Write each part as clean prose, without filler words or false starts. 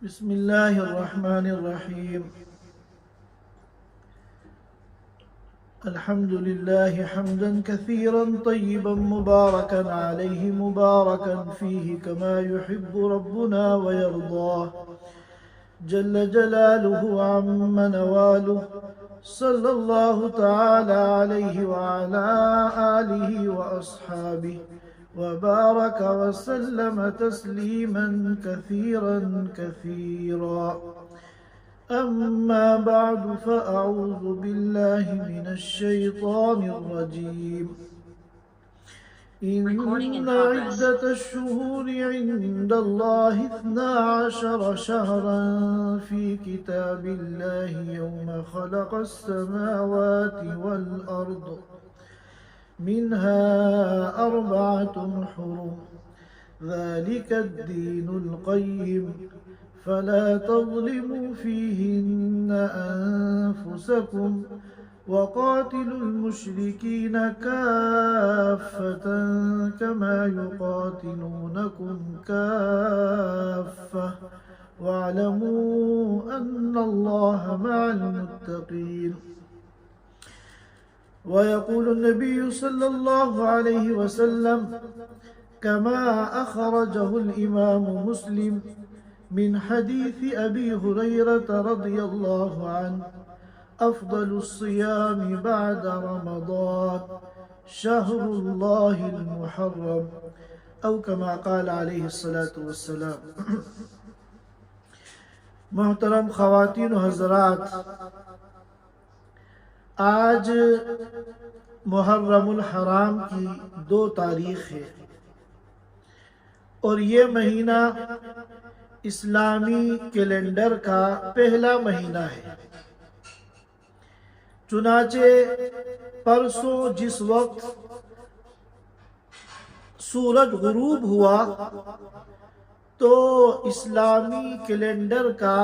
بسم الله الرحمن الرحيم. الحمد لله حمدا كثيرا طيبا مباركا عليه مباركا فيه كما يحب ربنا ويرضاه جل جلاله عم نواله، صلى الله تعالى عليه وعلى آله وأصحابه وبارك وسلم تسليما كثيرا كثيرا. أما بعد، فأعوذ بالله من الشيطان الرجيم. إن عدة الشهور عند الله 12 شهرا في كتاب الله يوم خلق السماوات والأرض منها 4 حرم، ذلك الدين القيم، فلا تظلموا فيهن أنفسكم وقاتلوا المشركين كافة كما يقاتلونكم كافة واعلموا أن الله مع المتقين. ويقول النبي صلى الله عليه وسلم كما أخرجه الإمام مسلم من حديث أبي هريرة رضي الله عنه: أفضل الصيام بعد رمضان شهر الله المحرم، أو كما قال عليه الصلاة والسلام. محترم خواتین و حضرات، آج محرم الحرام کی 2 تاریخ ہے اور یہ مہینہ اسلامی کیلنڈر کا پہلا مہینہ ہے. چنانچہ پرسوں جس وقت سورج غروب ہوا تو اسلامی کیلنڈر کا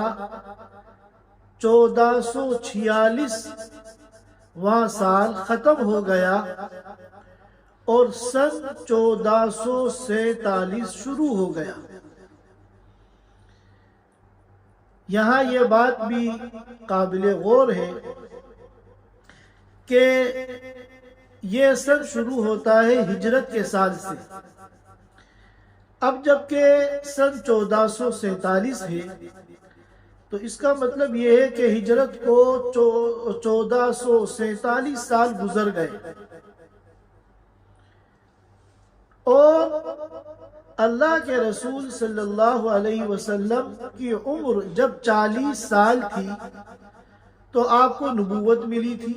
1446واں سال ختم ہو گیا اور سن 1447 شروع ہو گیا. یہاں یہ بات بھی قابل غور ہے کہ یہ سن شروع ہوتا ہے ہجرت کے سال سے. اب جبکہ سن 1447 ہے تو اس کا مطلب یہ ہے کہ ہجرت کو 1447 سال گزر گئے اور اللہ کے رسول صلی اللہ علیہ وسلم کی عمر جب 40 سال تھی تو آپ کو نبوت ملی تھی،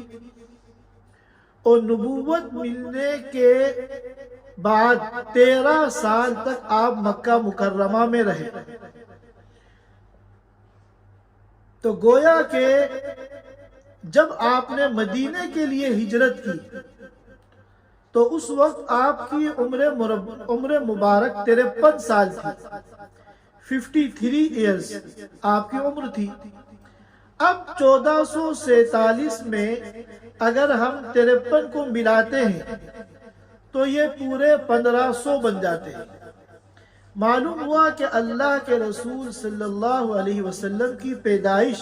اور نبوت ملنے کے بعد 13 سال تک آپ مکہ مکرمہ میں رہے. تو گویا کہ جب آپ نے مدینے کے لیے ہجرت کی تو اس وقت آپ کی عمر مبارک 53 سال تھی، 53 ایئرز آپ کی عمر تھی. اب 1447 میں اگر ہم 53 کو ملاتے ہیں تو یہ پورے 1500 بن جاتے ہیں. معلوم ہوا کہ اللہ کے رسول صلی اللہ علیہ وسلم کی پیدائش،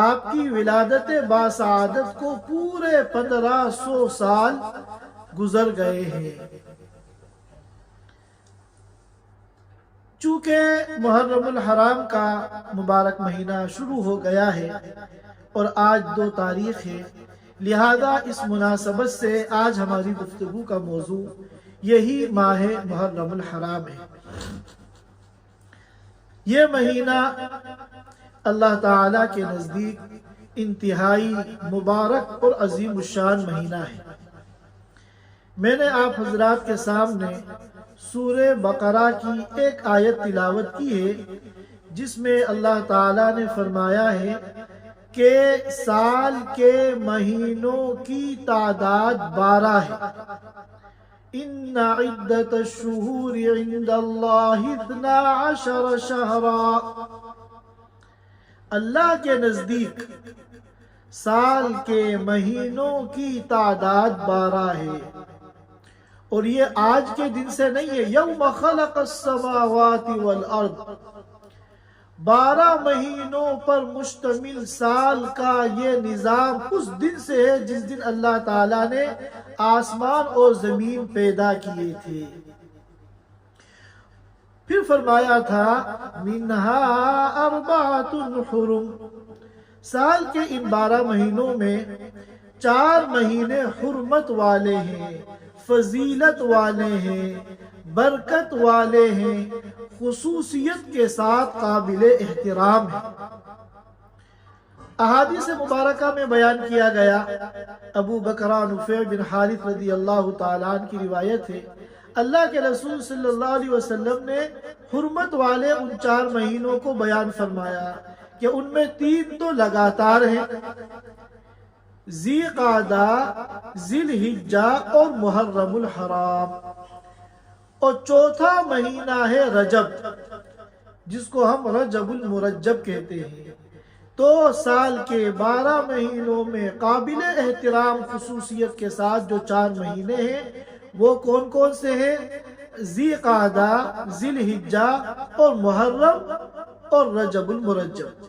آپ کی ولادت باسعادت کو پورے 1500 سال گزر گئے ہیں. چونکہ محرم الحرام کا مبارک مہینہ شروع ہو گیا ہے اور آج 2 تاریخ ہے، لہذا اس مناسبت سے آج ہماری گفتگو کا موضوع یہی ماہ محرم الحرام ہے. یہ مہینہ اللہ تعالیٰ کے نزدیک انتہائی مبارک اور عظیم الشان مہینہ ہے. میں نے آپ حضرات کے سامنے سورہ بقرہ کی ایک آیت تلاوت کی ہے جس میں اللہ تعالیٰ نے فرمایا ہے کہ سال کے مہینوں کی تعداد 12 ہے. ان عدت الشہور عند اللہ 12 شہرا. اللہ کے نزدیک سال کے مہینوں کی تعداد 12 ہے اور یہ آج کے دن سے نہیں ہے. یوم خلق السماوات والارض، 12 مہینوں پر مشتمل سال کا یہ نظام اس دن سے ہے جس دن اللہ تعالیٰ نے آسمان اور زمین پیدا کیے تھے۔ پھر فرمایا تھا منہا اربعۃ حرم، سال کے ان 12 مہینوں میں 4 مہینے حرمت والے ہیں، فضیلت والے ہیں، برکت والے ہیں، خصوصیت کے ساتھ قابل احترام ہیں۔ احادیث مبارکہ میں بیان کیا گیا، ابو بکر نفیع بن حارث رضی اللہ تعالیٰ عنہ کی روایت ہے، اللہ کے رسول صلی اللہ علیہ وسلم نے حرمت والے ان 4 مہینوں کو بیان فرمایا کہ ان میں 3 تو لگاتار ہیں، ذی قعدہ، ذی الحجہ اور محرم الحرام، اور 4تھا مہینہ ہے رجب، جس کو ہم رجب المرجب کہتے ہیں۔ تو سال کے 12 مہینوں میں قابل احترام خصوصیت کے ساتھ جو 4 مہینے ہیں وہ کون کون سے ہیں؟ ذی قعدہ، ذی الحجہ اور محرم اور رجب المرجب۔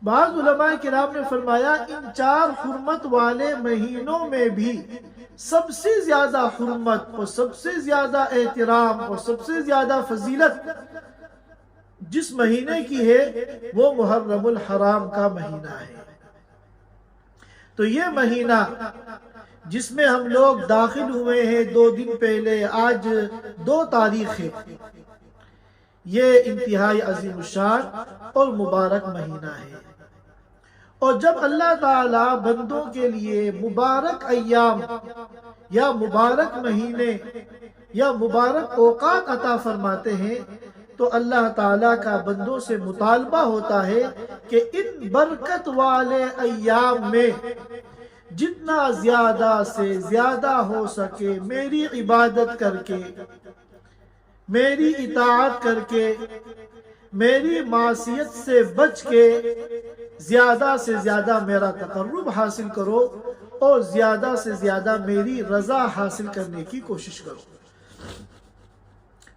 بعض علماء کرام نے فرمایا ان 4 حرمت والے مہینوں میں بھی سب سے زیادہ حرمت اور سب سے زیادہ احترام اور سب سے زیادہ فضیلت جس مہینے کی ہے وہ محرم الحرام کا مہینہ ہے۔ تو یہ مہینہ جس میں ہم لوگ داخل ہوئے ہیں 2 دن پہلے، آج 2 تاریخ ہے، یہ انتہائی عظیم الشان اور مبارک مہینہ ہے۔ اور جب اللہ تعالیٰ بندوں کے لیے مبارک ایام یا مبارک مہینے یا مبارک اوقات عطا فرماتے ہیں تو اللہ تعالیٰ کا بندوں سے مطالبہ ہوتا ہے کہ ان برکت والے ایام میں جتنا زیادہ سے زیادہ ہو سکے میری عبادت کر کے، میری اطاعت کر کے، میری معصیت سے بچ کے زیادہ سے زیادہ میرا تقرب حاصل کرو اور زیادہ سے زیادہ میری رضا حاصل کرنے کی کوشش کرو۔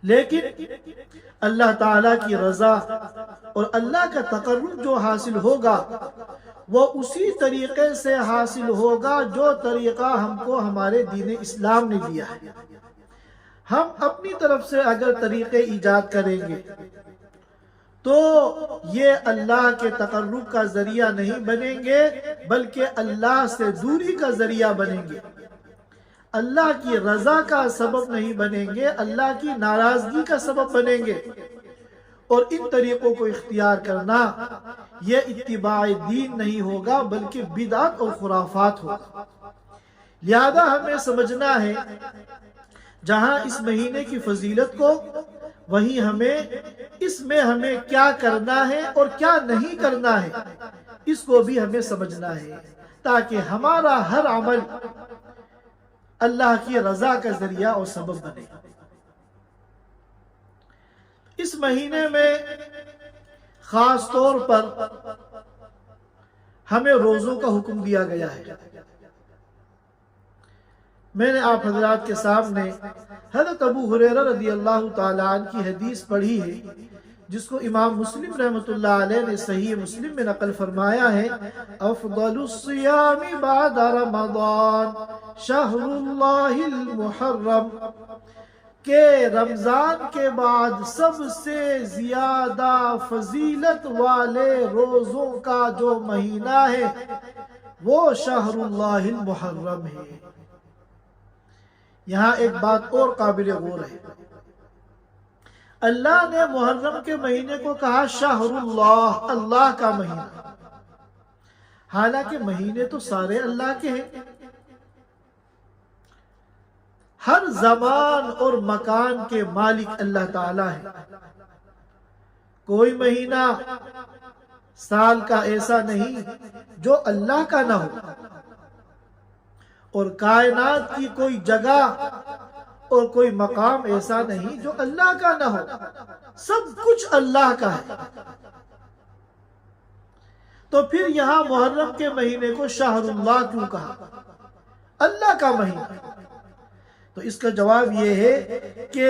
لیکن اللہ تعالیٰ کی رضا اور اللہ کا تقرب جو حاصل ہوگا وہ اسی طریقے سے حاصل ہوگا جو طریقہ ہم کو ہمارے دین اسلام نے دیا ہے۔ ہم اپنی طرف سے اگر طریقے ایجاد کریں گے تو یہ اللہ کے تقرب کا ذریعہ نہیں بنیں گے بلکہ اللہ سے دوری کا ذریعہ بنیں گے، اللہ کی رضا کا سبب نہیں بنیں گے، اللہ کی ناراضگی کا سبب بنیں گے۔ اور ان طریقوں کو اختیار کرنا یہ اتباع دین نہیں ہوگا بلکہ بدعت اور خرافات ہوگا۔ لہذا ہمیں سمجھنا ہے جہاں اس مہینے کی فضیلت کو، وہیں اس میں ہمیں کیا کرنا ہے اور کیا نہیں کرنا ہے اس کو بھی ہمیں سمجھنا ہے، تاکہ ہمارا ہر عمل اللہ کی رضا کا ذریعہ اور سبب بنے۔ اس مہینے میں خاص طور پر ہمیں روزوں کا حکم دیا گیا ہے۔ میں نے آپ حضرات کے سامنے حضرت ابو ہریرہ رضی اللہ تعالیٰ عنہ کی حدیث پڑھی ہے جس کو امام مسلم رحمۃ اللہ علیہ نے صحیح مسلم میں نقل فرمایا ہے، افضل الصیام بعد رمضان شہر اللہ المحرم، کہ رمضان کے بعد سب سے زیادہ فضیلت والے روزوں کا جو مہینہ ہے وہ شہر اللہ المحرم ہے۔ یہاں ایک بات اور قابل غور ہے، اللہ نے محرم کے مہینے کو کہا شہر اللہ، اللہ کا مہینہ، حالانکہ مہینے تو سارے اللہ کے ہیں۔ ہر زمان اور مکان کے مالک اللہ تعالیٰ ہے۔ کوئی مہینہ سال کا ایسا نہیں جو اللہ کا نہ ہو، اور کائنات کی کوئی جگہ اور کوئی مقام ایسا نہیں جو اللہ کا نہ ہو، سب کچھ اللہ کا ہے۔ تو پھر یہاں محرم کے مہینے کو شہر اللہ کیوں کہا؟ اللہ کا مہینہ۔ تو اس کا جواب یہ ہے کہ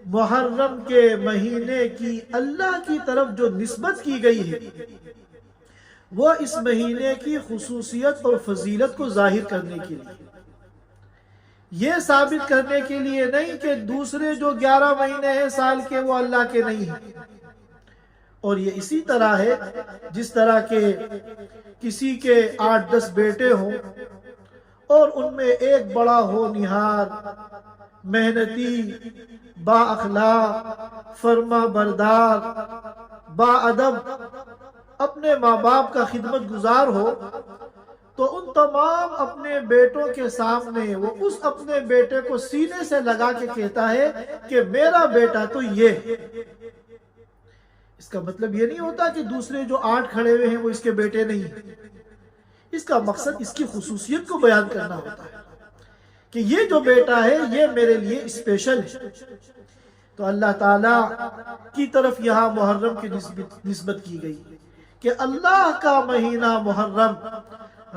محرم کے مہینے کی اللہ کی طرف جو نسبت کی گئی ہے وہ اس مہینے کی خصوصیت اور فضیلت کو ظاہر کرنے کے لیے، یہ ثابت کرنے کے لیے نہیں کہ دوسرے جو 11 مہینے ہیں سال کے وہ اللہ کے نہیں ہیں۔ اور یہ اسی طرح ہے جس طرح کہ کسی کے 8-10 بیٹے ہوں اور ان میں ایک بڑا ہونہار، محنتی، با اخلاق، فرما بردار، با ادب اپنے ماں باپ کا خدمت گزار ہو، تو ان تمام اپنے بیٹوں کے سامنے وہ اس اپنے بیٹے کو سینے سے لگا کے کہتا ہے کہ میرا بیٹا تو یہ ہے۔ اس کا مطلب یہ نہیں ہوتا کہ دوسرے جو 8 کھڑے ہوئے ہیں وہ اس کے بیٹے نہیں ہیں۔ اس کا مقصد اس کی خصوصیت کو بیان کرنا ہوتا ہے کہ یہ جو بیٹا ہے یہ میرے لیے اسپیشل ہے۔ تو اللہ تعالیٰ کی طرف یہاں محرم کی نسبت کی گئی کہ اللہ کا مہینہ محرم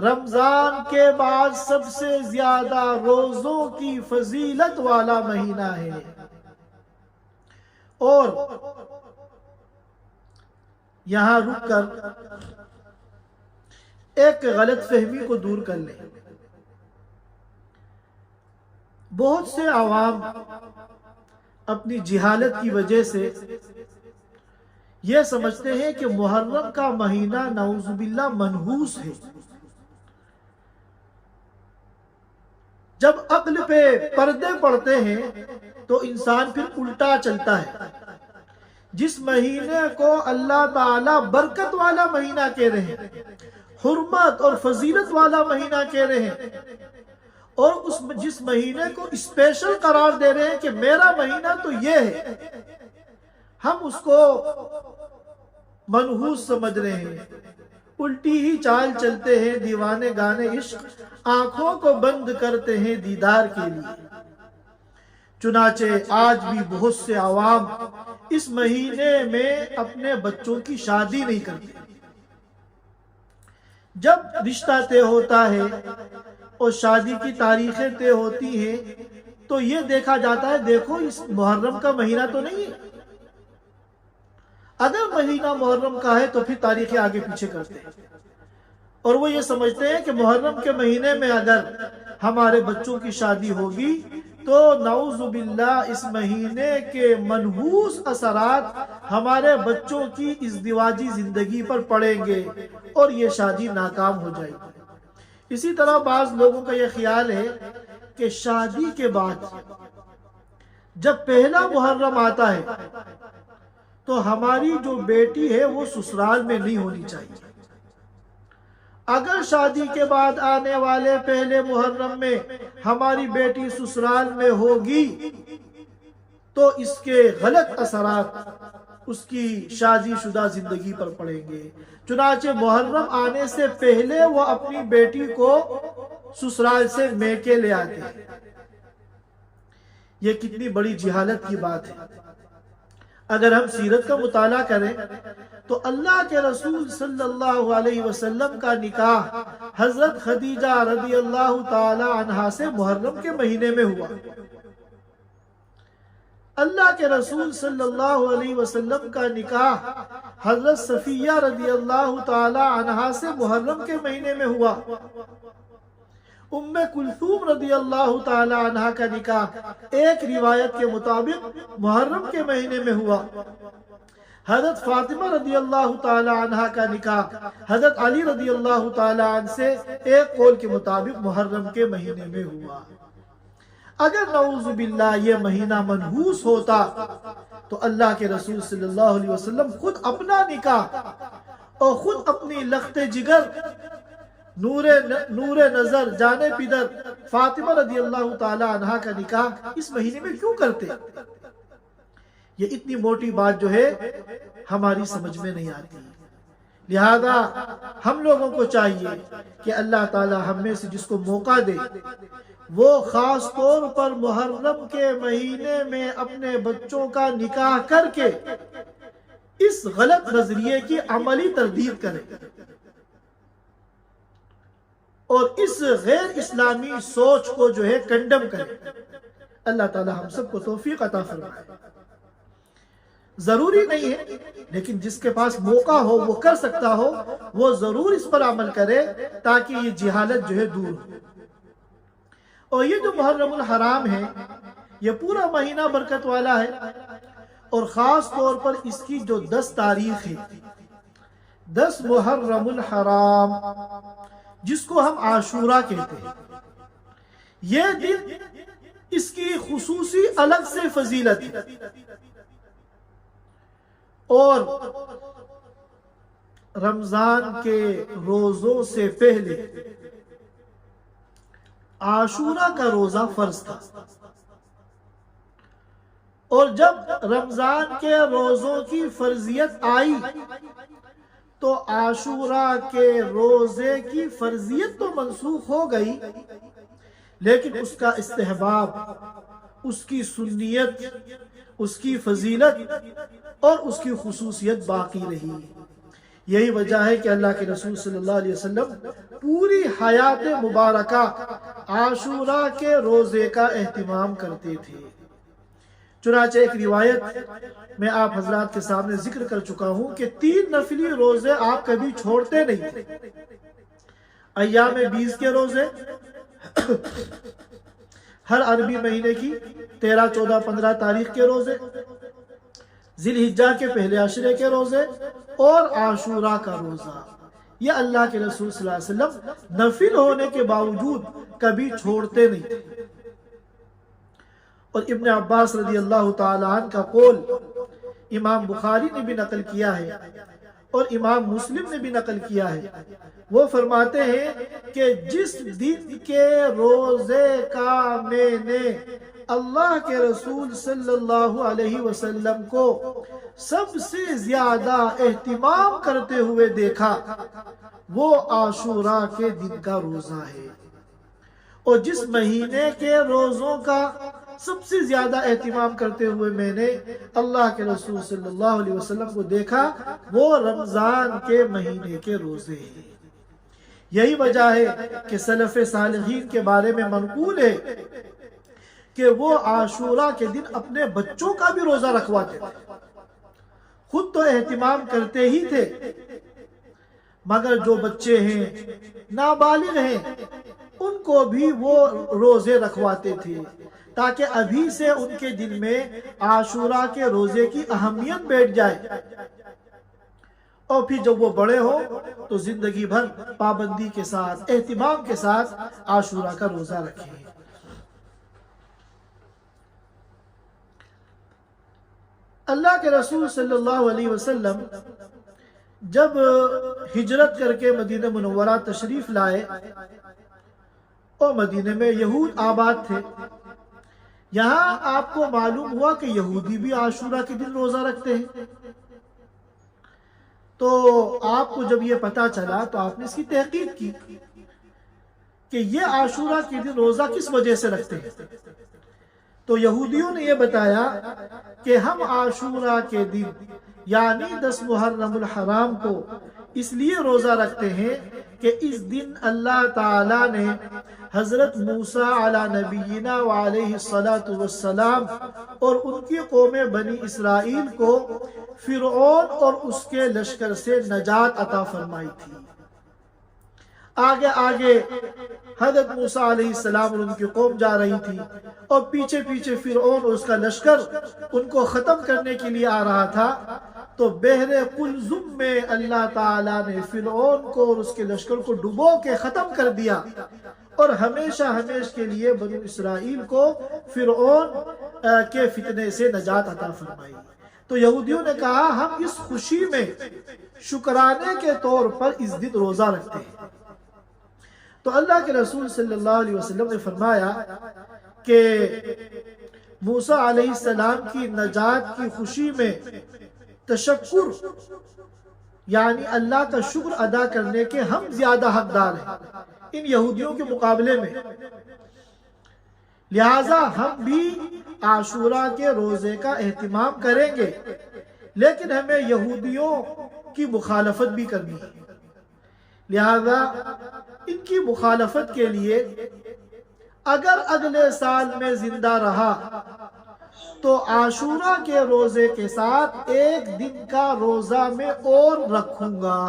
رمضان کے بعد سب سے زیادہ روزوں کی فضیلت والا مہینہ ہے۔ اور یہاں رک کر ایک غلط فہمی کو دور کر لیں۔ بہت سے عوام اپنی جہالت کی وجہ سے یہ سمجھتے ہیں کہ محرم کا مہینہ نعوذ باللہ منحوس ہے۔ جب عقل پہ پردے پڑتے ہیں تو انسان پھر الٹا چلتا ہے۔ جس مہینے کو اللہ تعالیٰ برکت والا مہینہ کہہ رہے ہیں، حرمت اور فضیلت والا مہینہ کہہ رہے ہیں، اور جس مہینے کو اسپیشل قرار دے رہے ہیں کہ میرا مہینہ تو یہ ہے، ہم اس کو منحوس سمجھ رہے ہیں، الٹی ہی چال چلتے ہیں، دیوانے گانے عشق آنکھوں کو بند کرتے ہیں دیدار کے لیے۔ چنانچہ آج بھی بہت سے عوام اس مہینے میں اپنے بچوں کی شادی نہیں کرتے۔ جب رشتہ طے ہوتا ہے اور شادی کی تاریخیں طے ہوتی ہیں تو یہ دیکھا جاتا ہے دیکھو اس محرم کا مہینہ تو نہیں ہے۔ اگر مہینہ محرم کا ہے تو پھر تاریخیں آگے پیچھے کرتے ہیں، اور وہ یہ سمجھتے ہیں کہ محرم کے مہینے میں اگر ہمارے بچوں کی شادی ہوگی تو نعوذ باللہ اس مہینے کے منحوس اثرات ہمارے بچوں کی ازدواجی زندگی پر پڑیں گے اور یہ شادی ناکام ہو جائے گی۔ اسی طرح بعض لوگوں کا یہ خیال ہے کہ شادی کے بعد جب پہلا محرم آتا ہے تو ہماری جو بیٹی ہے وہ سسرال میں نہیں ہونی چاہیے۔ اگر شادی کے بعد آنے والے پہلے محرم میں ہماری بیٹی سسرال میں ہوگی تو اس کے غلط اثرات اس کی شادی شدہ زندگی پر پڑیں گے۔ چنانچہ محرم آنے سے پہلے وہ اپنی بیٹی کو سسرال سے میکے لے آتے ہیں۔ یہ کتنی بڑی جہالت کی بات ہے۔ اگر ہم سیرت کا مطالعہ کریں تو اللہ کے رسول صلی اللہ علیہ وسلم کا نکاح حضرت خدیجہ رضی اللہ تعالی عنہا سے محرم کے مہینے میں ہوا۔ اللہ کے رسول صلی اللہ علیہ وسلم کا نکاح حضرت صفیہ رضی اللہ تعالی عنہا سے محرم کے مہینے میں ہوا۔ ام کلثوم رضی اللہ تعالی عنہا کا نکاح ایک روایت کے مطابق محرم کے مہینے میں ہوا۔ حضرت فاطمہ رضی اللہ تعالی عنہا کا نکاح حضرت علی رضی اللہ تعالی عنہ سے ایک قول کے مطابق محرم کے مہینے میں ہوا۔ اگر نعوذ باللہ یہ مہینہ منحوس ہوتا تو اللہ کے رسول صلی اللہ علیہ وسلم خود اپنا نکاح اور خود اپنی لخت جگر نور نظر جانے پدر فاطمہ رضی اللہ تعالی عنہا کا نکاح اس مہینے میں کیوں کرتے؟ یہ اتنی موٹی بات جو ہے ہماری سمجھ میں نہیں آتی۔ لہذا ہم لوگوں کو چاہیے کہ اللہ تعالی ہم میں سے جس کو موقع دے وہ خاص طور پر محرم کے مہینے میں اپنے بچوں کا نکاح کر کے اس غلط نظریے کی عملی تردید کرے اور اس غیر اسلامی سوچ کو جو ہے کنڈم کرے۔ اللہ تعالی ہم سب کو توفیق عطا فرمائے۔ ضروری نہیں ہے، لیکن جس کے پاس موقع ہو، وہ کر سکتا ہو، وہ ضرور اس پر عمل کرے تاکہ یہ جہالت جو ہے دور ہو۔ اور یہ جو محرم الحرام ہے، یہ پورا مہینہ برکت والا ہے، اور خاص طور پر اس کی جو 10 تاریخ ہے، 10 محرم الحرام، جس کو ہم عاشورہ کہتے ہیں، یہ دن اس کی خصوصی الگ سے فضیلت ہے۔ اور رمضان کے روزوں سے پہلے عاشورہ کا روزہ فرض تھا، اور جب رمضان کے روزوں کی فرضیت آئی تو عاشورہ کے روزے کی فرضیت تو منسوخ ہو گئی، لیکن اس کا استحباب، اس کی سنیت، اس کی فضیلت اور اس کی خصوصیت باقی رہی۔ یہی وجہ ہے کہ اللہ کے رسول صلی اللہ علیہ وسلم پوری حیات مبارکہ عاشورہ کے روزے کا اہتمام کرتے تھے۔ چنانچہ ایک روایت میں آپ حضرات کے سامنے ذکر کر چکا ہوں کہ 3 نفلی روزے آپ کبھی چھوڑتے نہیں تھے۔ ایام 20 کے روزے، ہر عربی مہینے کی 13، 14، 15 تاریخ کے روزے، ذی الحجہ کے پہلے عشرے کے روزے، اور عاشورہ کا روزہ، یہ اللہ کے رسول صلی اللہ علیہ وسلم نفل ہونے کے باوجود کبھی چھوڑتے نہیں تھے۔ اور ابن عباس رضی اللہ تعالی عنہ کا قول امام بخاری نے بھی نقل کیا ہے اور امام مسلم نے بھی نقل کیا ہے۔ وہ فرماتے ہیں کہ جس دن کے روزے کا میں نے اللہ کے رسول صلی اللہ علیہ وسلم کو سب سے زیادہ اہتمام کرتے ہوئے دیکھا، وہ عاشورہ کے دن کا روزہ ہے۔ اور جس مہینے کے روزوں کا سب سے زیادہ اہتمام کرتے ہوئے میں نے اللہ کے رسول صلی اللہ علیہ وسلم کو دیکھا، وہ رمضان کے مہینے کے روزے ہیں۔ یہی وجہ ہے کہ سلف صالحین کے بارے میں منقول ہے کہ وہ عاشورہ کے دن اپنے بچوں کا بھی روزہ رکھواتے تھے۔ خود تو اہتمام کرتے ہی تھے، مگر جو بچے ہیں، نابالغ ہیں، ان کو بھی وہ روزے رکھواتے تھے تاکہ ابھی سے ان کے دل میں عاشورہ کے روزے کی اہمیت بیٹھ جائے، اور پھر جب وہ بڑے ہو تو زندگی بھر پابندی کے ساتھ، اہتمام کے ساتھ عاشورہ کا روزہ رکھیں۔ اللہ کے رسول صلی اللہ علیہ وسلم جب ہجرت کر کے مدینہ منورہ تشریف لائے، اور مدینہ میں یہود آباد تھے، یہاں آپ کو معلوم ہوا کہ یہودی بھی عاشورہ کے دن روزہ رکھتے ہیں۔ تو آپ کو جب یہ پتا چلا تو آپ نے اس کی تحقیق کی کہ یہ عاشورہ کے دن روزہ کس وجہ سے رکھتے ہیں۔ تو یہودیوں نے یہ بتایا کہ ہم عاشورہ کے دن یعنی 10 محرم الحرام کو اس لیے روزہ رکھتے ہیں کہ اس دن اللہ تعالیٰ نے حضرت موسیٰ علی نبینا وعلیہ السلام اور ان کی قوم بنی اسرائیل کو فرعون اور اس کے لشکر سے نجات عطا فرمائی تھی۔ آگے آگے حضرت موسیٰ علیہ السلام اور ان کی قوم جا رہی تھی، اور پیچھے پیچھے فرعون اور اس کا لشکر ان کو ختم کرنے کے لیے آ رہا تھا۔ تو بحر قلزم میں اللہ تعالیٰ نے فرعون کو اور اس کے لشکر کو ڈبو کے ختم کر دیا، اور ہمیشہ ہمیشہ کے لیے بنو اسرائیل کو فرعون کے فتنے سے نجات عطا فرمائی۔ تو یہودیوں نے کہا ہم اس خوشی میں شکرانے کے طور پر اس دن روزہ رکھتے ہیں۔ تو اللہ کے رسول صلی اللہ علیہ وسلم نے فرمایا کہ موسیٰ علیہ السلام کی نجات کی خوشی میں تشکر یعنی اللہ کا شکر ادا کرنے کے ہم زیادہ حقدار ہیں ان یہودیوں کے مقابلے میں، لہٰذا ہم بھی عاشورہ کے روزے کا اہتمام کریں گے، لیکن ہمیں یہودیوں کی مخالفت بھی کرنی ہے۔ لہذا ان کی مخالفت کے لیے اگر اگلے سال میں زندہ رہا تو عاشورہ کے روزے کے ساتھ ایک دن کا روزہ میں اور رکھوں گا،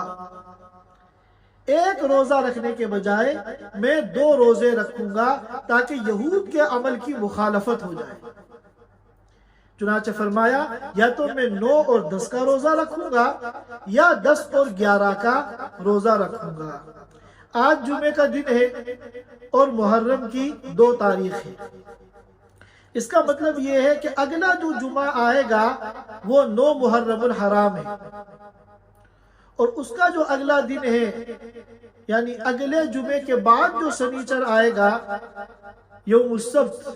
ایک روزہ رکھنے کے بجائے میں 2 روزے رکھوں گا تاکہ یہود کے عمل کی مخالفت ہو جائے۔ چنانچہ فرمایا یا تو میں 9 اور 10 کا روزہ رکھوں گا یا 10 اور 11 کا روزہ رکھوں گا۔ آج جمعے کا دن ہے اور محرم کی 2 تاریخ ہے۔ اس کا مطلب یہ ہے کہ اگلا جو جمعہ آئے گا وہ 9 محرم الحرام ہے، اور اس کا جو اگلا دن ہے یعنی اگلے جمعے کے بعد جو سنیچر آئے گا یوم السبت،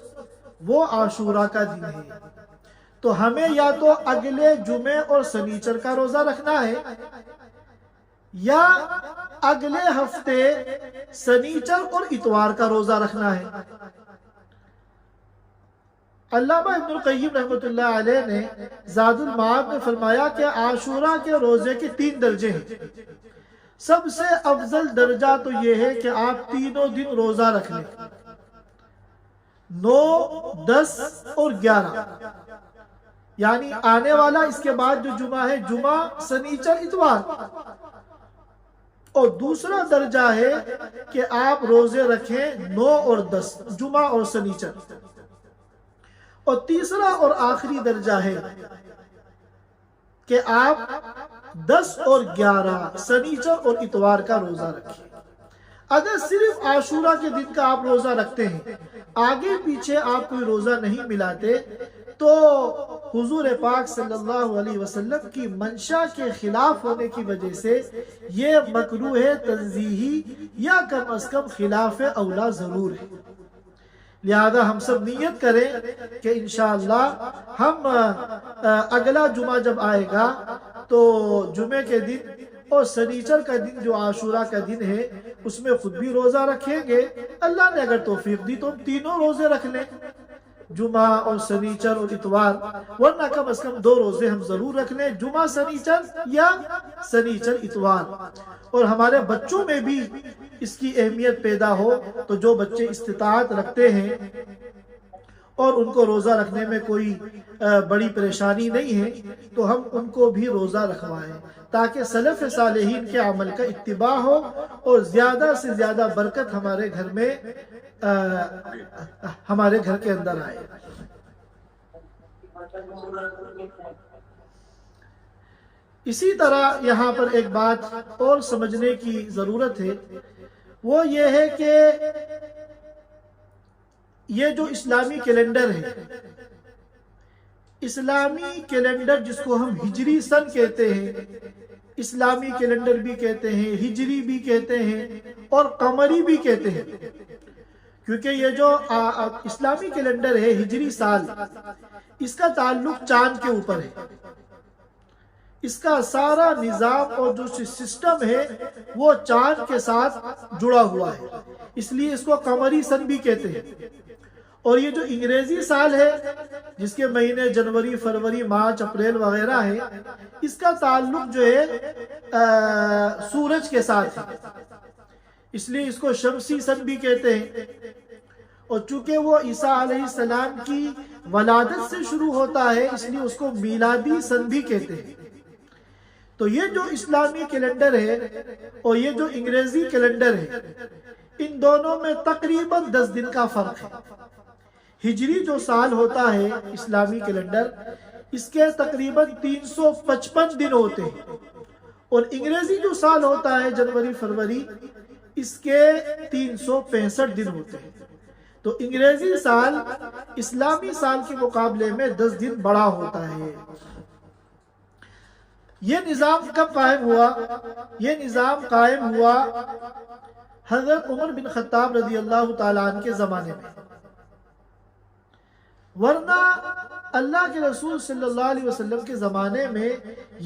وہ عاشورہ کا دن ہے۔ تو ہمیں یا تو اگلے جمعے اور سنیچر کا روزہ رکھنا ہے یا اگلے ہفتے سنیچر اور اتوار کا روزہ رکھنا ہے۔ علامہ ابن القیم رحمۃ اللہ علیہ نے زاد المعاد میں فرمایا کہ عاشورہ کے روزے کے 3 درجے ہیں۔ سب سے افضل درجہ تو یہ ہے کہ آپ تینوں دن روزہ رکھ لیں، 9، 10 اور 11، یعنی آنے والا اس کے بعد جو جمعہ ہے، جمعہ، سنیچر، اتوار۔ اور دوسرا درجہ ہے کہ آپ روزے رکھیں 9 اور 10، جمعہ اور سنیچر۔ اور تیسرا اور آخری درجہ ہے کہ آپ 10 اور 11 سنیچر اور اتوار کا روزہ رکھیں۔ اگر صرف عاشورہ کے دن کا آپ روزہ رکھتے ہیں، آگے پیچھے آپ کوئی روزہ نہیں ملاتے، تو حضور پاک صلی اللہ علیہ وسلم کی منشا کے خلاف ہونے کی وجہ سے یہ مکروہ تنزیہی یا کم از کم خلاف اولا ضرور ہے۔ لہذا ہم سب نیت کریں کہ انشاءاللہ ہم اگلا جمعہ جب آئے گا تو جمعے کے دن اور سنیچر کا دن جو عاشورہ کا دن ہے اس میں خود بھی روزہ رکھیں گے۔ اللہ نے اگر توفیق دی تو ہم تینوں روزے رکھ لیں، جمعہ اور سنیچر اور اتوار، ورنہ کم از کم 2 روزے ہم ضرور رکھ لیں، جمعہ سنیچر یا سنیچر اتوار۔ اور ہمارے بچوں میں بھی اس کی اہمیت پیدا ہو، تو جو بچے استطاعت رکھتے ہیں اور ان کو روزہ رکھنے میں کوئی بڑی پریشانی نہیں ہے تو ہم ان کو بھی روزہ رکھوائیں تاکہ سلف صالحین کے عمل کا اتباع ہو اور زیادہ سے زیادہ برکت ہمارے گھر میں ہمارے گھر کے اندر آئے۔ اسی طرح یہاں پر ایک بات اور سمجھنے کی ضرورت ہے، وہ یہ ہے کہ یہ جو اسلامی کیلنڈر ہے، اسلامی کیلنڈر جس کو ہم ہجری سن کہتے ہیں، اسلامی کیلنڈر بھی کہتے ہیں، ہجری بھی کہتے ہیں اور قمری بھی کہتے ہیں، کیونکہ یہ جو اسلامی کیلنڈر ہے ہجری سال، اس کا تعلق چاند کے اوپر ہے، اس کا سارا نظام اور جو سسٹم ہے وہ چاند کے ساتھ جڑا ہوا ہے، اس لیے اس کو قمری سن بھی کہتے ہیں۔ اور یہ جو انگریزی سال ہے جس کے مہینے جنوری، فروری، مارچ، اپریل وغیرہ ہے، اس کا تعلق جو ہے سورج کے ساتھ ہے، اس لیے اس کو شمسی سن بھی کہتے ہیں۔ اور چونکہ وہ عیسیٰ علیہ السلام کی ولادت سے شروع ہوتا ہے اس لیے اس کو میلادی سن بھی کہتے ہیں۔ تو یہ جو اسلامی کیلنڈر ہے اور یہ جو انگریزی کیلنڈر ہے، ان دونوں میں تقریباً 10 دن کا فرق ہے۔ ہجری جو سال ہوتا ہے اسلامی کیلنڈر، اس کے تقریباً 355 دن ہوتے ہیں، اور انگریزی جو سال ہوتا ہے جنوری، فروری، اس کے 365 دن ہوتے ہیں۔ تو انگریزی سال اسلامی سال کے مقابلے میں 10 دن بڑا ہوتا ہے۔ یہ نظام کب قائم ہوا؟ یہ نظام قائم ہوا حضرت عمر بن خطاب رضی اللہ تعالیٰ عنہ کے زمانے میں، ورنہ اللہ کے رسول صلی اللہ علیہ وسلم کے زمانے میں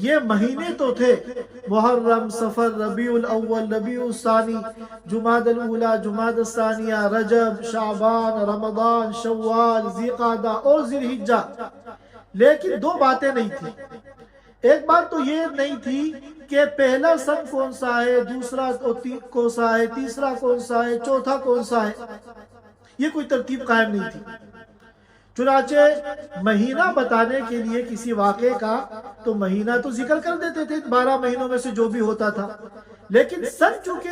یہ مہینے تو تھے، محرم، صفر، ربیع الاول، ربیع الثانی، جمادی الاولی، جمادی الثانیہ، رجب، شعبان، رمضان، شوال، ذی قعدہ اور ذی الحجہ، لیکن 2 باتیں نہیں تھیں۔ ایک بات تو یہ نہیں تھی کہ پہلا سن کون سا ہے، دوسرا کون سا ہے، تیسرا کون سا ہے، چوتھا کون سا ہے، یہ کوئی ترتیب قائم نہیں تھی۔ چنانچہ مہینہ بتانے کے لیے کسی واقعے کا تو مہینہ تو ذکر کر دیتے تھے 12 مہینوں میں سے جو بھی ہوتا تھا، لیکن چونکہ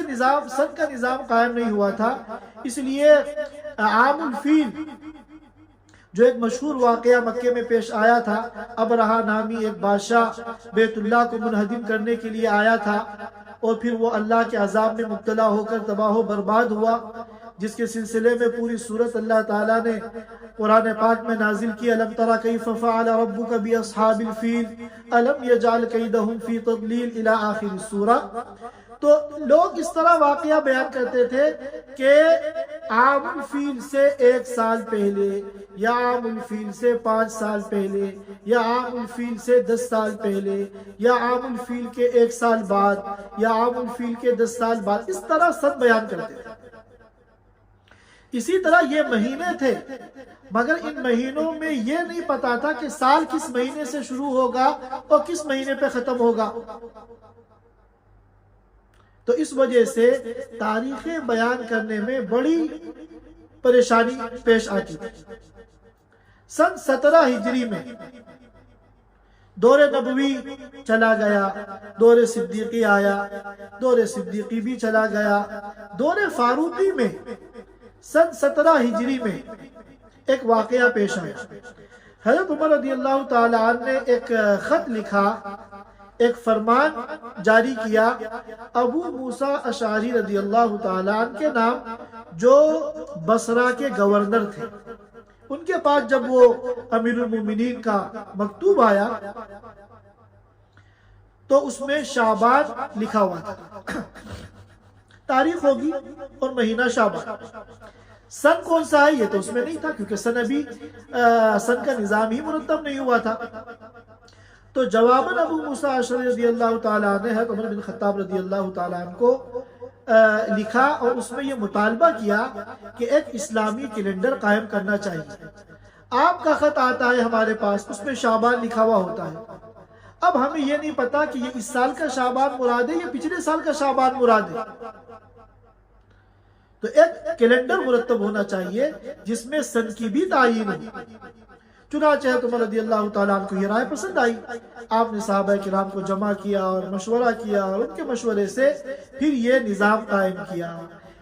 سن کا نظام قائم نہیں ہوا تھا، اس لیے عام الفیل جو ایک مشہور واقعہ مکے میں پیش آیا تھا، ابرہہ نامی ایک بادشاہ بیت اللہ کو منہدم کرنے کے لیے آیا تھا اور پھر وہ اللہ کے عذاب میں مبتلا ہو کر تباہ و برباد ہوا، جس کے سلسلے میں پوری سورت اللہ تعالیٰ نے قرآن پاک میں نازل کی، الم تری کیف فعل ربک باصحاب الفیل الم یجعل کیدہم فی تضلیل الی آخر السورہ۔ تو لوگ اس طرح واقعہ بیان کرتے تھے کہ عام الفیل سے 1 سال پہلے، یا عام الفیل سے 5 سال پہلے، یا عام الفیل سے 10 سال پہلے، یا عام الفیل کے 1 سال بعد، یا عام الفیل کے 10 سال بعد، اس طرح سب بیان کرتے تھے۔ اسی طرح یہ مہینے تھے، مگر ان مہینوں میں یہ نہیں پتا تھا کہ سال کس مہینے سے شروع ہوگا اور کس مہینے پہ ختم ہوگا۔ تو اس وجہ سے تاریخیں بیان کرنے میں بڑی پریشانی پیش آتی تھی۔ سن 17 ہجری میں دور نبوی چلا گیا، دور صدیقی آیا، دور صدیقی بھی چلا گیا، دور فاروقی میں سن 17 ہجری میں ایک واقعہ پیش آیا۔ حضرت عمر رضی اللہ تعالیٰ عنہ نے ایک خط لکھا، ایک فرمان جاری کیا ابو موسیٰ اشعری رضی اللہ تعالیٰ عنہ کے نام، جو بصرہ کے گورنر تھے۔ ان کے پاس جب وہ امیر المومنین کا مکتوب آیا تو اس میں شعبان لکھا ہوا تھا، تاریخ ہوگی اور مہینہ شعبان۔ سن کون سا ہے یہ تو اس میں نہیں تھا، کیونکہ سن کا نظام ہی مرتب نہیں ہوا تھا۔ تو جواباً ابو موسیٰ اشعری رضی اللہ تعالیٰ عنہ حضرت عمر بن خطاب رضی اللہ تعالیٰ عنہ کو لکھا اور اس میں یہ مطالبہ کیا کہ ایک اسلامی کیلنڈر قائم کرنا چاہیے۔ آپ کا خط آتا ہے ہمارے پاس، اس میں شعبان لکھا ہوا ہوتا ہے، اب ہمیں یہ نہیں پتا کہ یہ اس سال کا شعبان مراد ہے یا پچھلے سال کا شعبان مراد ہے۔ تو ایک کیلنڈر مرتب ہونا چاہیے جس میں سن کی بھی تعین ہو۔ چنانچہ عمر رضی اللہ تعالیٰ عنہ کو یہ رائے پسند آئی، آپ نے صحابہ کرام کو جمع کیا اور مشورہ کیا، اور ان کے مشورے سے پھر یہ نظام قائم کیا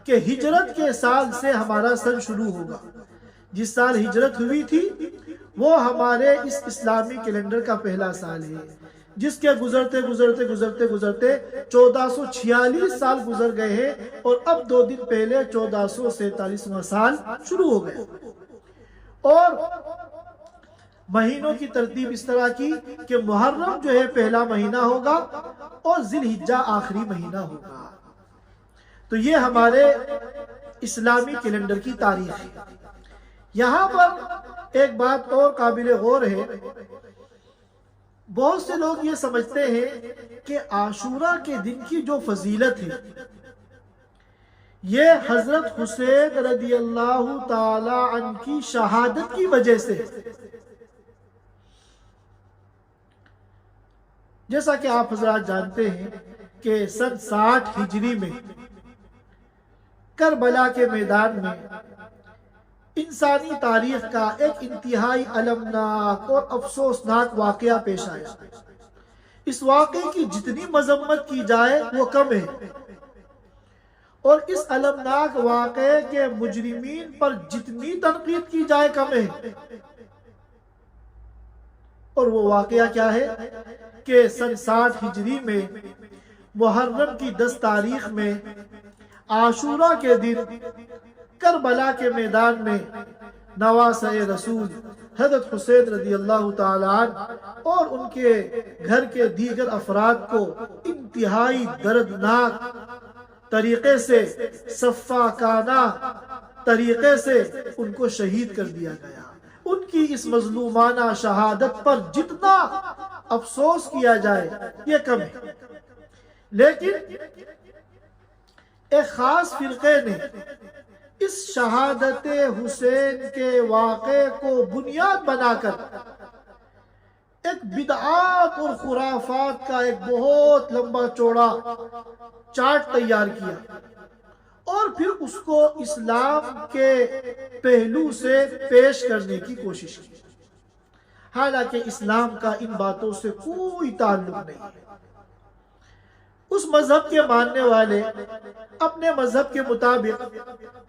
کہ ہجرت کے سال سے ہمارا سن شروع ہوگا۔ جس سال ہجرت ہوئی تھی وہ ہمارے اس اسلامی کیلنڈر کا پہلا سال ہے، جس کے گزرتے گزرتے گزرتے گزرتے 1446 سال گزر گئے ہیں، اور اب 2 دن پہلے 1447واں سال شروع ہو گئے۔ اور مہینوں کی ترتیب اس طرح کی کہ محرم جو ہے پہلا مہینہ ہوگا اور ذی الحجہ آخری مہینہ ہوگا۔ تو یہ ہمارے اسلامی کیلنڈر کی تاریخ ہے۔ یہاں پر ایک بات اور قابل غور ہے، بہت سے لوگ یہ سمجھتے ہیں کہ عاشورہ کے دن کی جو فضیلت ہے یہ حضرت حسین رضی اللہ تعالی عنہ کی شہادت کی وجہ سے، جیسا کہ آپ حضرات جانتے ہیں کہ سن 60 ہجری میں کربلا کے میدان میں انسانی تاریخ کا ایک انتہائی المناک اور افسوسناک واقعہ پیش آیا۔ اس واقعے کی جتنی مذمت کی جائے وہ کم ہے، اور اس المناک واقعے کے مجرمین پر جتنی تنقید کی جائے کم ہے۔ اور وہ واقعہ کیا ہے کہ سن 60 ہجری میں محرم کی 10 تاریخ میں عاشورہ کے دن کربلا کے میدان میں نواسۂ رسول حضرت حسین رضی اللہ تعالیٰ عنہ اور ان کے گھر کے دیگر افراد کو انتہائی دردناک طریقے سے، صفاکانہ طریقے سے ان کو شہید کر دیا گیا۔ ان کی اس مظلومانہ شہادت پر جتنا افسوس کیا جائے یہ کم ہے، لیکن ایک خاص فرقے نے اس شہادت حسین کے واقعے کو بنیاد بنا کر ایک بدعات اور خرافات کا ایک بہت لمبا چوڑا چارٹ تیار کیا، اور پھر اس کو اسلام کے پہلو سے پیش کرنے کی کوشش کی، حالانکہ اسلام کا ان باتوں سے کوئی تعلق نہیں ہے۔ اس مذہب کے ماننے والے اپنے مذہب کے مطابق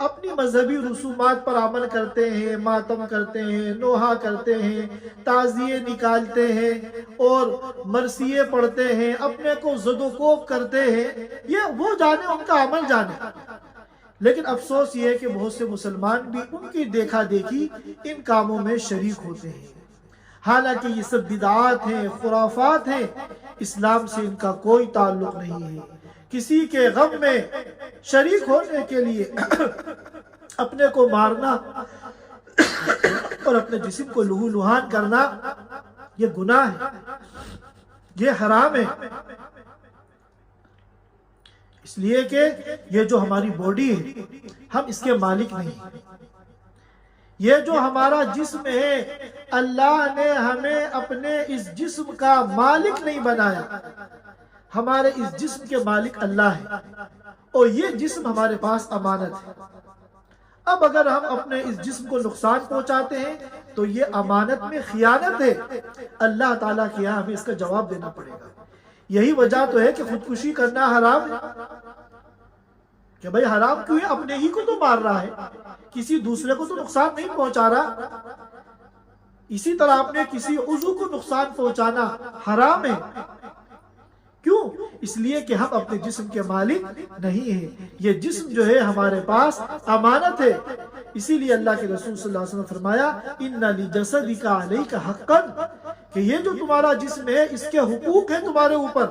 اپنی مذہبی رسومات پر عمل کرتے ہیں، ماتم کرتے ہیں، نوحہ کرتے ہیں، تعزیے نکالتے ہیں اور مرثیے پڑھتے ہیں، اپنے کو زد و کوب کرتے ہیں، یہ وہ جانے، ان کا عمل جانے۔ لیکن افسوس یہ ہے کہ بہت سے مسلمان بھی ان کی دیکھا دیکھی ان کاموں میں شریک ہوتے ہیں، حالانکہ یہ سب بدعات ہیں، خرافات ہیں، اسلام سے ان کا کوئی تعلق نہیں ہے۔ کسی کے غم میں شریک ہونے کے لیے اپنے کو مارنا اور اپنے جسم کو لہو لہان کرنا یہ گناہ ہے، یہ حرام ہے۔ اس لیے کہ یہ جو ہماری باڈی ہے ہم اس کے مالک نہیں ہیں، یہ جو ہمارا جسم ہے اللہ نے ہمیں اپنے اس جسم کا مالک نہیں بنایا، ہمارے اس جسم کے مالک اللہ ہے، اور یہ جسم ہمارے پاس امانت ہے۔ اب اگر ہم اپنے اس جسم کو نقصان پہنچاتے ہیں تو یہ امانت میں خیانت ہے، اللہ تعالیٰ کے یہاں ہمیں اس کا جواب دینا پڑے گا۔ یہی وجہ تو ہے کہ خودکشی کرنا حرام ہے، کہ بھئی حرام کیوں ہے؟ اپنے ہی کو تو مار رہا ہے، کسی دوسرے کو تو نقصان نہیں پہنچا رہا۔ اسی طرح اپنے کسی عضو کو نقصان پہنچانا حرام ہے، کیوں؟ اس لیے کہ ہم اپنے جسم کے مالک نہیں ہیں، یہ جسم جو ہے ہمارے پاس امانت ہے۔ اسی لیے اللہ کے رسول صلی اللہ علیہ وسلم نے فرمایا اِنَّ لِجَسَدِكَ عَلَيْكَ حَقًّا، کہ یہ جو تمہارا جسم ہے اس کے حقوق ہیں تمہارے اوپر،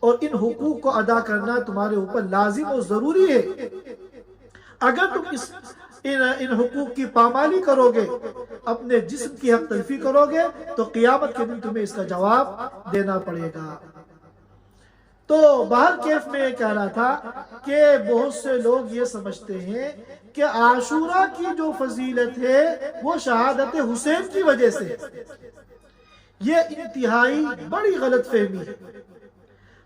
اور ان حقوق کو ادا کرنا تمہارے اوپر لازم اور ضروری ہے۔ اگر تم ان حقوق کی پامالی کرو گے، اپنے جسم کی حق تلفی کرو گے، تو قیامت کے دن تمہیں اس کا جواب دینا پڑے گا۔ تو باہر کیف میں یہ کہہ رہا تھا کہ بہت سے لوگ یہ سمجھتے ہیں کہ عاشورہ کی جو فضیلت ہے وہ شہادت حسین کی وجہ سے، یہ انتہائی بڑی غلط فہمی ہے۔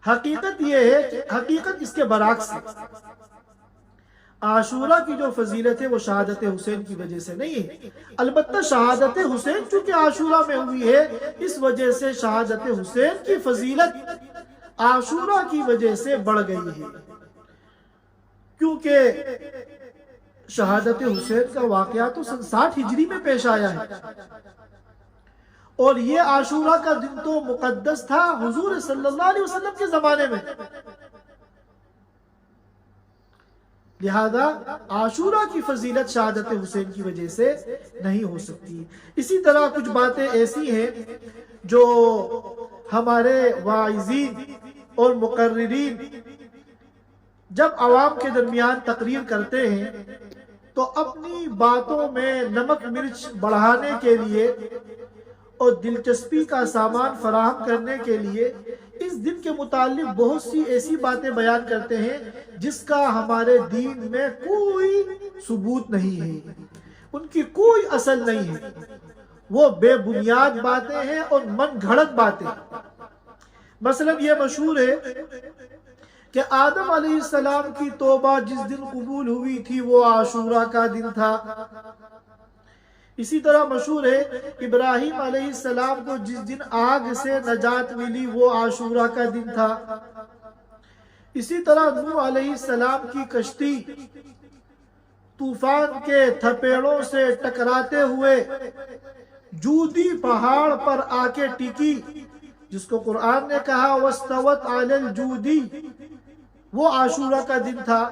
حقیقت یہ ہے کہ حقیقت اس کے برعکس ہے، عاشورہ کی جو فضیلت ہے وہ شہادت حسین کی وجہ سے نہیں ہے، البتہ شہادت حسین چونکہ عاشورہ میں ہوئی ہے اس وجہ سے شہادت حسین کی فضیلت عاشورہ کی وجہ سے بڑھ گئی ہے، کیونکہ شہادت حسین کا واقعہ تو 60 ہجری میں پیش آیا ہے، اور یہ عاشورہ کا دن تو مقدس تھا حضور صلی اللہ علیہ وسلم کے زمانے میں، لہذا عاشورہ کی فضیلت شہادت حسین کی وجہ سے نہیں ہو سکتی۔ اسی طرح کچھ باتیں ایسی ہیں جو ہمارے واعظین اور مقررین جب عوام کے درمیان تقریر کرتے ہیں تو اپنی باتوں میں نمک مرچ بڑھانے کے لیے اور دلچسپی کا سامان فراہم کرنے کے لیے اس دن کے متعلق بہت سی ایسی باتیں بیان کرتے ہیں جس کا ہمارے دین میں کوئی ثبوت نہیں ہے، ان کی کوئی اصل نہیں ہے، وہ بے بنیاد باتیں ہیں اور من گھڑت باتیں۔ مثلا یہ مشہور ہے کہ آدم علیہ السلام کی توبہ جس دن قبول ہوئی تھی وہ عاشورہ کا دن تھا۔ اسی طرح مشہور ہے ابراہیم علیہ السلام کو جس دن آگ سے نجات ملی وہ عاشورہ کا دن تھا۔ اسی طرح نوح علیہ السلام کی کشتی طوفان کے تھپیڑوں سے ٹکراتے ہوئے جودی پہاڑ پر آ کے ٹکی، جس کو قرآن نے کہا وَاسْتَوَتْ عَلَى الْجُودِ، وہ عاشورہ کا دن تھا۔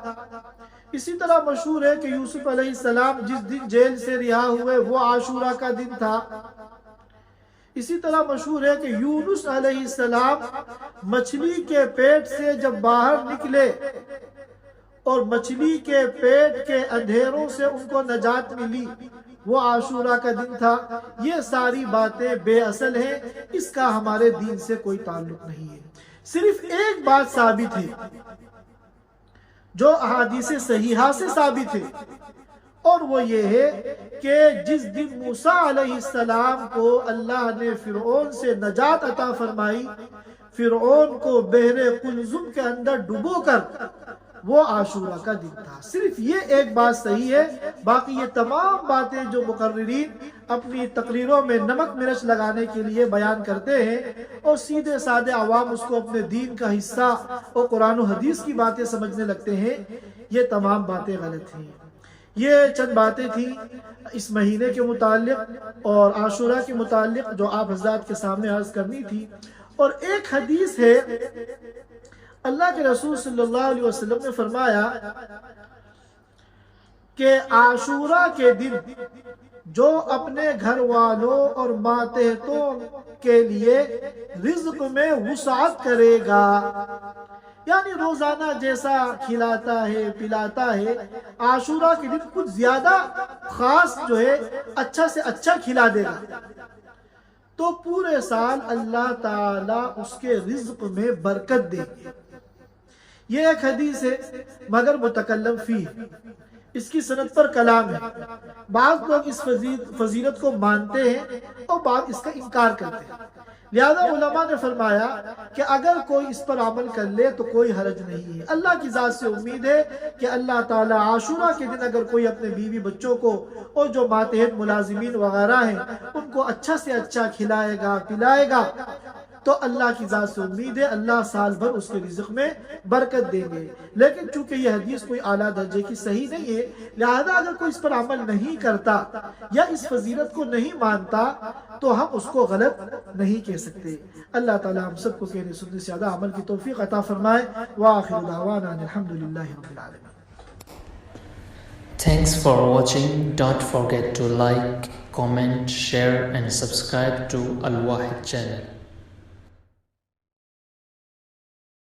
اسی طرح مشہور ہے کہ یوسف علیہ السلام جس دن جیل سے رہا ہوئے وہ عاشورہ کا دن تھا۔ اسی طرح مشہور ہے کہ یونس علیہ السلام مچھلی کے پیٹ سے جب باہر نکلے اور مچھلی کے پیٹ کے اندھیروں سے ان کو نجات ملی وہ عاشورہ کا دن تھا۔ یہ ساری باتیں بے اصل ہیں، اس کا ہمارے دین سے کوئی تعلق نہیں ہے۔ صرف ایک بات ثابت ہے جو احادیث صحیحہ سے ثابت ہے، اور وہ یہ ہے کہ جس دن موسیٰ علیہ السلام کو اللہ نے فرعون سے نجات عطا فرمائی، فرعون کو بحر قلزم کے اندر ڈبو کر وہ عاشورہ کا دن تھا۔ صرف یہ ایک بات صحیح ہے، باقی یہ تمام باتیں جو مقررین اپنی تقریروں میں نمک مرچ لگانے کے لیے بیان کرتے ہیں اور سیدھے سادے عوام اس کو اپنے دین کا حصہ اور قرآن و حدیث کی باتیں سمجھنے لگتے ہیں، یہ تمام باتیں غلط ہیں۔ یہ چند باتیں تھیں اس مہینے کے متعلق اور عاشورہ کے متعلق جو آپ حضرات کے سامنے عرض کرنی تھی۔ اور ایک حدیث ہے، اللہ کے رسول صلی اللہ علیہ وسلم نے فرمایا کہ عاشورہ کے دن جو اپنے گھر والوں اور ماتحتوں کے لیے رزق میں وسعت کرے گا، یعنی روزانہ جیسا کھلاتا ہے پلاتا ہے، عاشورہ کے دن کچھ زیادہ خاص جو ہے اچھا سے اچھا کھلا دے گا، تو پورے سال اللہ تعالیٰ اس کے رزق میں برکت دے گے۔ یہ ایک حدیث ہے مگر متکلم فی، اس کی سند پر کلام ہے۔ بعض لوگ اس فضیلت کو مانتے ہیں اور بعض اس کا انکار کرتے ہیں، لہذا علماء نے فرمایا کہ اگر کوئی اس پر عمل کر لے تو کوئی حرج نہیں ہے۔ اللہ کی ذات سے امید ہے کہ اللہ تعالیٰ عاشورہ کے دن اگر کوئی اپنے بیوی بچوں کو اور جو ماتحت ملازمین وغیرہ ہیں ان کو اچھا سے اچھا کھلائے گا پلائے گا تو اللہ کی ذات سے امید ہے اللہ سال بھر اس کے رزق میں برکت دیں گے۔ لیکن چونکہ یہ حدیث کوئی اعلیٰ درجے کی صحیح نہیں ہے، لہذا اگر کوئی اس پر عمل نہیں کرتا یا اس فضیلت کو نہیں مانتا تو ہم اس کو غلط نہیں کہہ سکتے۔ اللہ تعالیٰ ہم سب کو کہنے سننے سے زیادہ عمل کی توفیق عطا فرمائے۔ وآخر دعوانا الحمدللہ رب العالمین۔ Thanks for watching. Don't forget to like, comment, share and subscribe to Al Wahid channel.